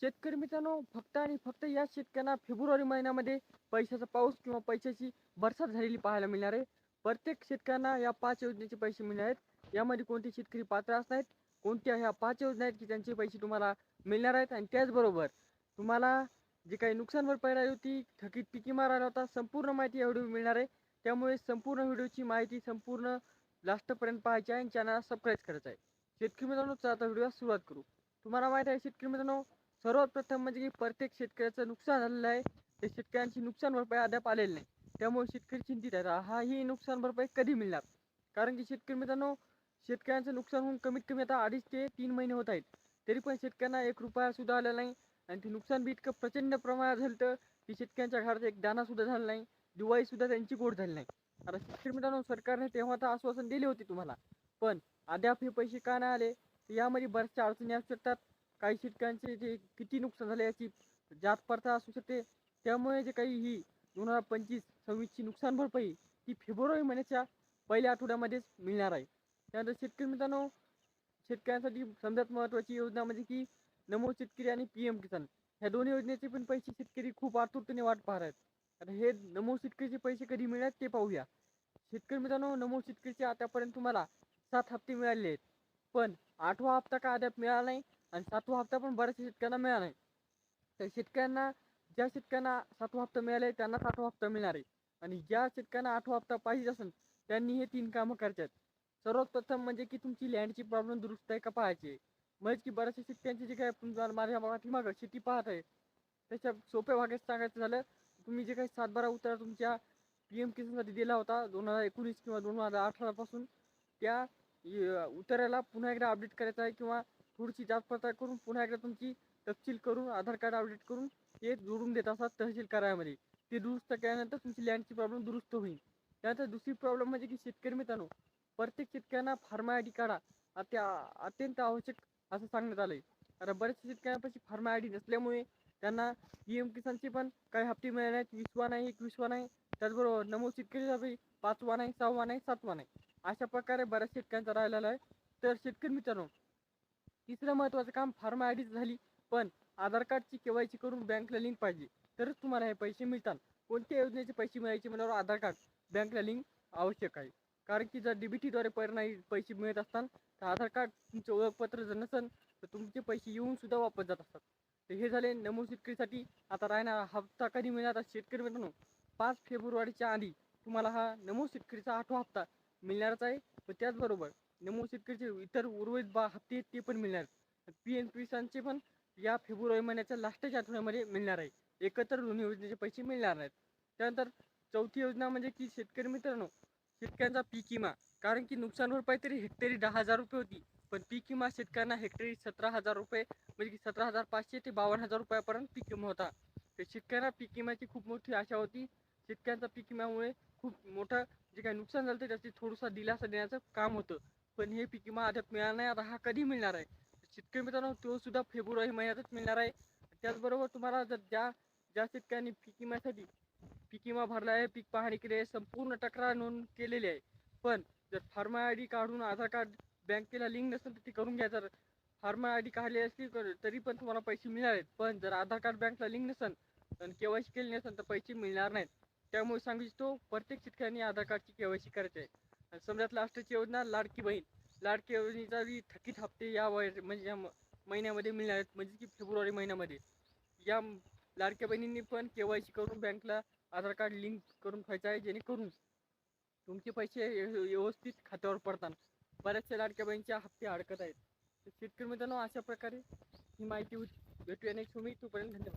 शेतकरी मित्रांनो, फक्त आणि फक्त या शेतकऱ्यांना फेब्रुवारी महिन्यामध्ये पैशाचा पाऊस किंवा पैशाची बरसात झालेली पाहायला मिळणार आहे. प्रत्येक शेतकऱ्यांना या 5 योजनेचे पैसे मिळणार आहेत. यामध्ये कोणते शेतकरी पात्र असणार आहेत, कोणत्या ह्या 5 योजना आहेत की त्यांचे पैसे तुम्हाला मिळणार आहेत. आणि त्याचबरोबर तुम्हाला जे काही नुकसान भरपाई राहिली होती, थकीत पीक विमा राहिला होता, संपूर्ण माहिती या व्हिडिओ मिळणार आहे. त्यामुळे संपूर्ण व्हिडिओची माहिती संपूर्ण लास्टपर्यंत पाहायची आहे आणि चॅनलला सबस्क्राईब करायचं आहे. शेतकरी मित्रांनो, चला आता व्हिडिओला सुरुवात करू. तुम्हाला माहीत आहे शेतकरी मित्रांनो, सर्वात प्रथम म्हणजे की प्रत्येक शेतकऱ्याचं नुकसान झालेलं आहे. ते शेतकऱ्यांची नुकसान भरपाई अद्याप आलेली नाही. त्यामुळे शेतकरी चिंतित आहेत. ही नुकसान भरपाई कधी मिळणार? कारण की शेतकरी मित्रांनो, शेतकऱ्यांचं नुकसान होऊन कमीत कमी आता 2.5 ते 3 महिने होत आहेत. तरी पण शेतकऱ्यांना 1 रुपया सुद्धा आलेला नाही. आणि ते नुकसान बी इतकं प्रचंड प्रमाणात झालं होतं की शेतकऱ्यांच्या घरात एक दाणा सुद्धा झाला नाही. दिवाळी सुद्धा त्यांची गोड झाली नाही. आता शेतकरी मित्रांनो, सरकारने तेव्हा तर आश्वासन दिले होते तुम्हाला, पण अद्याप हे पैसे का नाही आले? यामध्ये बऱ्याचशा अडचणी असू शकतात. काही शेतकऱ्यांचे जे किती नुकसान झाले याची जात पडताळ असू शकते. त्यामुळे जे काही ही 2025-26ची नुकसान भरपाई ती फेब्रुवारी महिन्याच्या पहिल्या आठवड्यामध्येच मिळणार आहे. त्यानंतर शेतकरी मित्रांनो, शेतकऱ्यांसाठी समजात महत्त्वाची योजना म्हणजे की नमो शेतकरी आणि PM किसान ह्या दोन्ही योजनेचे पण पैसे शेतकरी खूप आतुरतेने वाट पाहत आहेत. आता हे नमो शेतकरीचे पैसे कधी मिळणार ते पाहूया. शेतकरी मित्रांनो, नमो शेतकरीचे आतापर्यंत तुम्हाला 7 हप्ते मिळाले आहेत. पण 8वा हप्ता का अद्याप मिळाला नाही आणि 7वा हप्ता पण बऱ्याचशा शेतकऱ्यांना मिळाला नाही. तर ज्या शेतकऱ्यांना 7वा हप्ता मिळाला त्यांना 7वा हप्ता मिळणार आहे. आणि ज्या शेतकऱ्यांना 8वा हप्ता पाहिजे असेल त्यांनी हे 3 कामं करायचे आहेत. सर्वात प्रथम म्हणजे की तुमची लँडची प्रॉब्लेम दुरुस्त आहे का पाहायची. म्हणजे की बऱ्याचशा शेतकऱ्यांची जे काय माझ्या पाठीमागं शेती पाहत आहे त्याच्या सोप्या भागात सांगायचं झालं, तुम्ही जे काही 7/12 उतारा तुमच्या PM किसानसाठी दिला होता 2019 किंवा 2018 पासून, त्या उतार्याला पुन्हा एकदा अपडेट करायचा आहे किंवा थोडीशी जात पडताळ करून पुन्हा एकदा तुमची तपशील करून आधार कार्ड अपडेट करून ते जोडून देत असतात तहसील कार्यालयामध्ये. ते दुरुस्त केल्यानंतर तुमची लँडची प्रॉब्लेम दुरुस्त होईल. त्यानंतर दुसरी प्रॉब्लेम म्हणजे की शेतकरी मित्रांनो, प्रत्येक शेतकऱ्यांना फार्मा ID काढा अत्यंत आवश्यक असं सांगण्यात आलं आहे. आता बऱ्याचशा शेतकऱ्यांपाशी फार्मा ID नसल्यामुळे त्यांना PM किसानचे पण काही हप्ते मिळाले नाहीत. 20वा नाही, 21वा नाही. त्याचबरोबर नमो शेतकरीचा बी 5वा नाही, 6वा नाही, 7वा नाही. अशा प्रकारे बऱ्याच शेतकऱ्यांचा राहिलेला आहे. तर शेतकरी मित्रांनो, तिसरं महत्त्वाचं काम फार्मा ID झाली, पण आधार कार्डची KYC करून बँकला लिंक पाहिजे, तरच तुम्हाला हे पैसे मिळतात. कोणत्या योजनेचे पैसे मिळायचे म्हटल्यावर आधार कार्ड बँकला लिंक आवश्यक आहे. कारण की जर DBTद्वारे पैसे मिळत असतात तर आधार कार्ड तुमचं ओळखपत्र जर नसेल तर तुमचे पैसे येऊन सुद्धा वापस जात असतात. तर हे झाले नमो शेतकरीसाठी. आता राहणार हप्ता कधी मिळणार? आता शेतकरी मित्रांनो, 5 फेब्रुवारीच्या आधी तुम्हाला हा नमो शेतकरीचा 8वा हप्ता मिळणारच आहे. पण त्याचबरोबर नमो शेतकरीचे इतर उर्वरित हप्ते ते पण मिळणार आहेत. PM किसानचे पण या फेब्रुवारी महिन्याच्या लास्टच्या आठवड्यामध्ये मिळणार आहे. एकत्र दोन्ही योजनेचे पैसे मिळणार नाहीत. त्यानंतर चौथी योजना म्हणजे की शेतकरी मित्रांनो, शेतकऱ्यांचा पीक विमा. कारण की नुकसान भरपाई तरी हेक्टरी 10,000 रुपये होती, पण पीक विमा शेतकऱ्यांना हेक्टरी 17,000 रुपये म्हणजे की 17,500 ते 52,000 रुपयापर्यंत पीक विमा होता. तर शेतकऱ्यांना पीक विम्याची खूप मोठी आशा होती. शेतकऱ्यांचा पीक विम्यामुळे खूप मोठं जे काही नुकसान झालं होतं त्याची थोडासा दिलासा देण्याचं काम होतं. पण हे पीक विमा अद्याप मिळाला नाही. आता हा कधी मिळणार आहे? शेतकरी मित्रांनो, तो सुद्धा फेब्रुवारी महिन्यातच मिळणार आहे. त्याचबरोबर तुम्हाला जर ज्या ज्या शेतकऱ्यांनी पीक विमा भरला आहे, पीक पाहणी केली आहे, संपूर्ण तक्रार नोंद केलेली आहे, पण जर फार्मा ID काढून आधार कार्ड बँकेला लिंक नसेल तर ती करून घ्या. जर फार्मा ID काढली असली तरी पण तुम्हाला पैसे मिळणार आहेत. पण जर आधार कार्ड बँकला लिंक नसेल आणि KYC केली नसेल तर पैसे मिळणार नाहीत. त्यामुळे सांगू इच्छितो, प्रत्येक शेतकऱ्यांनी आधार कार्डची KYC करायची आहे. आणि समजा लास्टची योजना लाडकी बहीण. लाडकी बहिणीचा बी थकीत हप्ते म्हणजे या महिन्यामध्ये मिळणार आहेत, म्हणजे की फेब्रुवारी महिन्यामध्ये. या लाडक्या बहिणींनी पण KYC करून बँकला आधार कार्ड लिंक करून ठेवायचं आहे, जेणेकरून तुमचे पैसे व्यवस्थित खात्यावर पडतात. बऱ्याचशा लाडक्या बहिणीच्या हप्ते अडकत आहेत. तर शेतकरी मित्रांनो, अशा प्रकारे ही माहिती होती. भेटूया नेक्स्ट तोपर्यंत धन्यवाद.